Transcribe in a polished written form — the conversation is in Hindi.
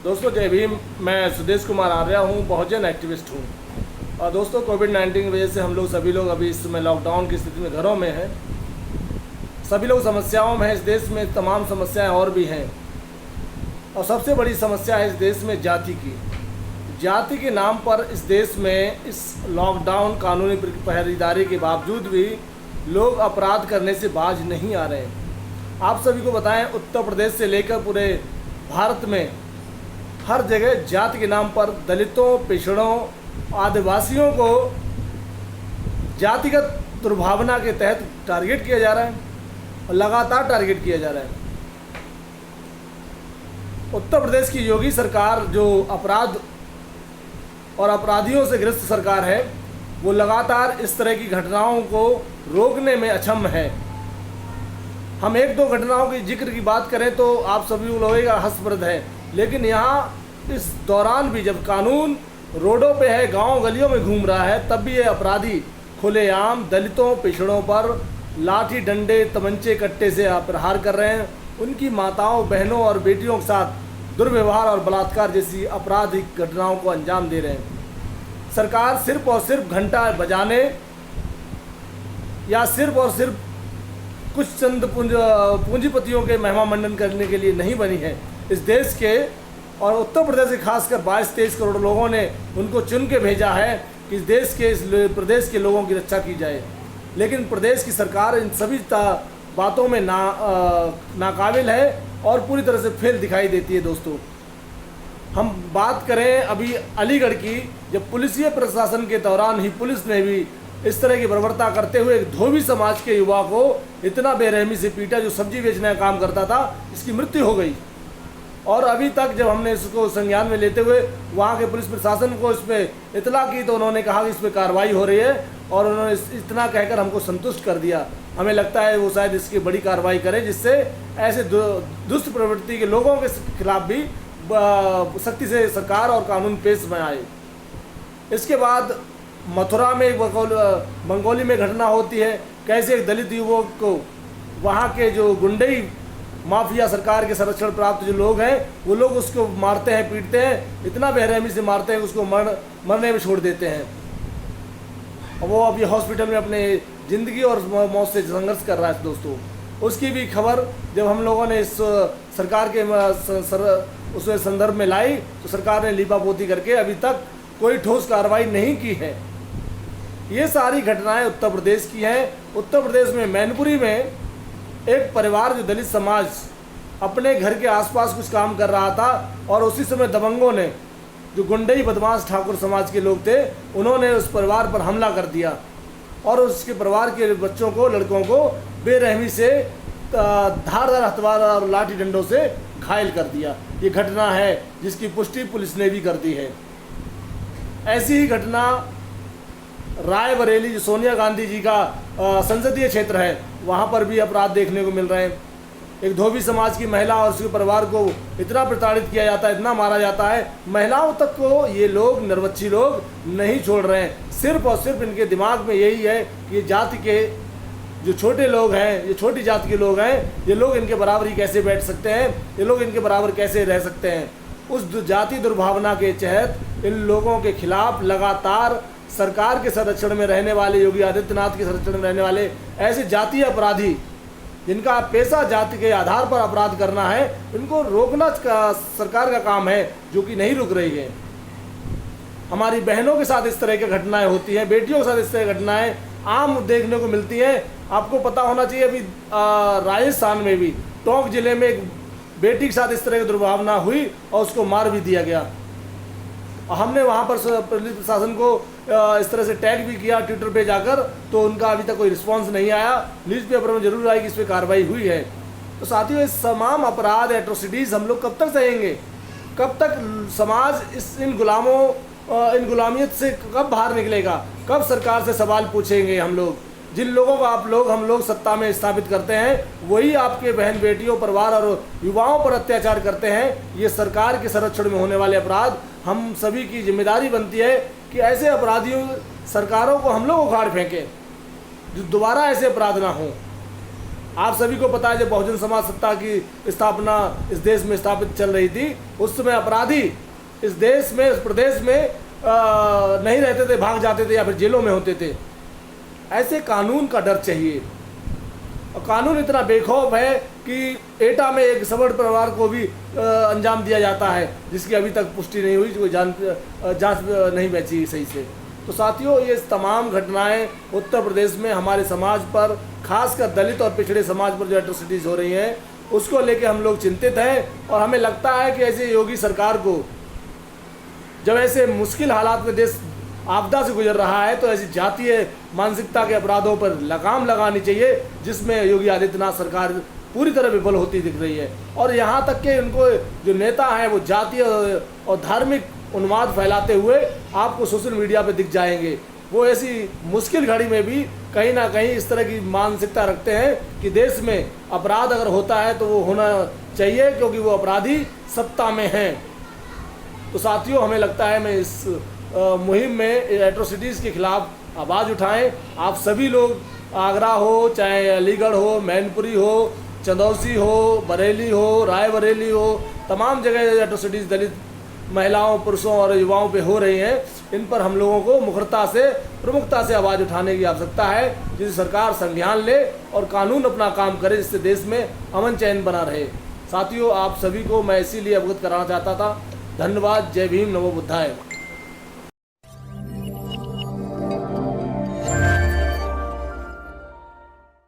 दोस्तों जय भीम। मैं सुदेश कुमार आर्या हूँ, बहुजन एक्टिविस्ट हूँ। और दोस्तों कोविड-19 की वजह से हम लोग सभी लोग अभी इस समय लॉकडाउन की स्थिति में घरों में हैं। सभी लोग समस्याओं में हैं। इस देश में तमाम समस्याएं और भी हैं और सबसे बड़ी समस्या है इस देश में जाति की। जाति के नाम पर इस देश में इस लॉकडाउन कानूनी पहरेदारी के बावजूद भी लोग अपराध करने से बाज नहीं आ रहे हैं। आप सभी को बताएं, उत्तर प्रदेश से लेकर पूरे भारत में हर जगह जाति के नाम पर दलितों, पिछड़ों, आदिवासियों को जातिगत दुर्भावना के तहत टारगेट किया जा रहा है और लगातार टारगेट किया जा रहा है। उत्तर प्रदेश की योगी सरकार जो अपराध और अपराधियों से ग्रस्त सरकार है, वो लगातार इस तरह की घटनाओं को रोकने में अक्षम है। हम एक दो घटनाओं की जिक्र की बात करें तो आप सभी लोगों का हर्षप्रद है, लेकिन यहाँ इस दौरान भी जब कानून रोडों पे है, गांव गलियों में घूम रहा है, तब भी ये अपराधी खुलेआम दलितों, पिछड़ों पर लाठी, डंडे, तमंचे, कट्टे से प्रहार कर रहे हैं। उनकी माताओं, बहनों और बेटियों के साथ दुर्व्यवहार और बलात्कार जैसी आपराधिक घटनाओं को अंजाम दे रहे हैं। सरकार सिर्फ और सिर्फ घंटा बजाने या सिर्फ और सिर्फ कुछ चंद पूंजीपतियों के महिमा मंडन करने के लिए नहीं बनी है। इस देश के और उत्तर प्रदेश के खासकर 22-23 करोड़ लोगों ने उनको चुन के भेजा है कि इस देश के, इस प्रदेश के लोगों की रक्षा की जाए। लेकिन प्रदेश की सरकार इन सभी बातों में नाकाबिल है और पूरी तरह से फेल दिखाई देती है। दोस्तों, हम बात करें अभी अलीगढ़ की, जब पुलिसिय प्रशासन के दौरान ही पुलिस ने भी इस तरह की बर्बरता करते हुए एक धोबी समाज के युवा को इतना बेरहमी से पीटा, जो सब्जी बेचने का काम करता था, इसकी मृत्यु हो गई। और अभी तक जब हमने इसको संज्ञान में लेते हुए वहाँ के पुलिस प्रशासन को इस पर इतला की तो उन्होंने कहा कि इस पर कार्रवाई हो रही है और उन्होंने इतना कहकर हमको संतुष्ट कर दिया। हमें लगता है वो शायद इसकी बड़ी कार्रवाई करें, जिससे ऐसे दुष्ट प्रवृत्ति के लोगों के खिलाफ भी सख्ती से सरकार और कानून पेश में आए। इसके बाद मथुरा में एक बंगोली में घटना होती है, कैसे एक दलित युवक को वहाँ के जो गुंडई माफिया सरकार के संरक्षण प्राप्त जो लोग हैं, वो लोग उसको मारते हैं, पीटते हैं, इतना बेरहमी से मारते हैं उसको मरने में छोड़ देते हैं। और वो अभी हॉस्पिटल में अपने ज़िंदगी और मौत से संघर्ष कर रहा है। दोस्तों, उसकी भी खबर जब हम लोगों ने इस सरकार के उस संदर्भ में लाई तो सरकार ने लीपापोती करके अभी तक कोई ठोस कार्रवाई नहीं की है। ये सारी घटनाएं उत्तर प्रदेश की हैं। उत्तर प्रदेश में मैनपुरी में एक परिवार, जो दलित समाज, अपने घर के आसपास कुछ काम कर रहा था और उसी समय दबंगों ने, जो गुंडई बदमाश ठाकुर समाज के लोग थे, उन्होंने उस परिवार पर हमला कर दिया और उसके परिवार के बच्चों को, लड़कों को बेरहमी से धारदार हथियार और लाठी डंडों से घायल कर दिया। ये घटना है जिसकी पुष्टि पुलिस ने भी कर दी है। ऐसी ही घटना रायबरेली, जो सोनिया गांधी जी का संसदीय क्षेत्र है, वहाँ पर भी अपराध देखने को मिल रहे हैं। एक धोबी समाज की महिला और उसके परिवार को इतना प्रताड़ित किया जाता है, इतना मारा जाता है, महिलाओं तक को ये लोग, निर्वच्ची लोग, नहीं छोड़ रहे हैं। सिर्फ और सिर्फ इनके दिमाग में यही है कि ये जाति के जो छोटे लोग हैं, ये छोटी जाति के लोग हैं, ये लोग इनके बराबर ही कैसे बैठ सकते हैं, ये लोग इनके बराबर कैसे रह सकते हैं। उस जाति दुर्भावना के तहत इन लोगों के खिलाफ लगातार सरकार के संरक्षण में रहने वाले, योगी आदित्यनाथ के संरक्षण में रहने वाले ऐसे जातीय अपराधी, जिनका पेशा जाति के आधार पर अपराध करना है, इनको रोकना सरकार का काम है, जो कि नहीं रुक रही है। हमारी बहनों के साथ इस तरह की घटनाएं होती हैं, बेटियों के साथ इस तरह की घटनाएं आम देखने को मिलती हैं। आपको पता होना चाहिए, अभी राजस्थान में भी टोंक जिले में एक बेटी के साथ इस तरह की दुर्भावना हुई और उसको मार भी दिया गया। हमने वहाँ पर पुलिस प्रशासन को इस तरह से टैग भी किया ट्विटर पे जाकर, तो उनका अभी तक कोई रिस्पांस नहीं आया। न्यूज़पेपर में जरूर आई कि इस पर कार्रवाई हुई है। तो साथियों, इस तमाम अपराध, एट्रोसिटीज़ हम लोग कब तक सहेंगे? कब तक समाज इन गुलामियत से कब बाहर निकलेगा? कब सरकार से सवाल पूछेंगे हम लोग? जिन लोगों को हम लोग सत्ता में स्थापित करते हैं, वही आपके बहन बेटियों, परिवार और युवाओं पर अत्याचार करते हैं। ये सरकार के संरक्षण में होने वाले अपराध, हम सभी की जिम्मेदारी बनती है कि ऐसे अपराधियों, सरकारों को हम लोग उखाड़ फेंकें, जो दोबारा ऐसे अपराध ना हो। आप सभी को पता है जब बहुजन समाज सत्ता की स्थापना इस देश में स्थापित चल रही थी, उस समय अपराधी इस देश में, इस प्रदेश में नहीं रहते थे, भाग जाते थे या फिर जेलों में होते थे। ऐसे कानून का डर चाहिए। और कानून इतना बेखौफ है कि एटा में एक सवर्ण परिवार को भी अंजाम दिया जाता है, जिसकी अभी तक पुष्टि नहीं हुई, कोई जांच नहीं बची सही से। तो साथियों, ये तमाम घटनाएं उत्तर प्रदेश में हमारे समाज पर, खासकर दलित और पिछड़े समाज पर जो एट्रोसिटीज़ हो रही हैं, उसको लेके हम लोग चिंतित हैं। और हमें लगता है कि ऐसे योगी सरकार को, जब ऐसे मुश्किल हालात में देश आपदा से गुजर रहा है, तो ऐसी जातीय मानसिकता के अपराधों पर लगाम लगानी चाहिए, जिसमें योगी आदित्यनाथ सरकार पूरी तरह विफल होती दिख रही है। और यहाँ तक कि उनको जो नेता हैं वो जातीय और धार्मिक उन्माद फैलाते हुए आपको सोशल मीडिया पे दिख जाएंगे। वो ऐसी मुश्किल घड़ी में भी कहीं ना कहीं इस तरह की मानसिकता रखते हैं कि देश में अपराध अगर होता है तो वो होना चाहिए, क्योंकि वो अपराधी सत्ता में हैं। तो साथियों, हमें लगता है मैं इस मुहिम में एट्रोसिटीज़ के खिलाफ आवाज़ उठाएं। आप सभी लोग, आगरा हो, चाहे अलीगढ़ हो, मैनपुरी हो, चंदौसी हो, बरेली हो, रायबरेली हो, तमाम जगह एट्रोसिटीज़ दलित महिलाओं, पुरुषों और युवाओं पे हो रही हैं। इन पर हम लोगों को मुखरता से, प्रमुखता से आवाज़ उठाने की आवश्यकता है, जिससे सरकार संज्ञान ले और कानून अपना काम करे, जिससे देश में अमन चैन बना रहे। साथियों, आप सभी को मैं इसीलिए अवगत कराना चाहता था। धन्यवाद। जय भीम, नमो बुद्धाय।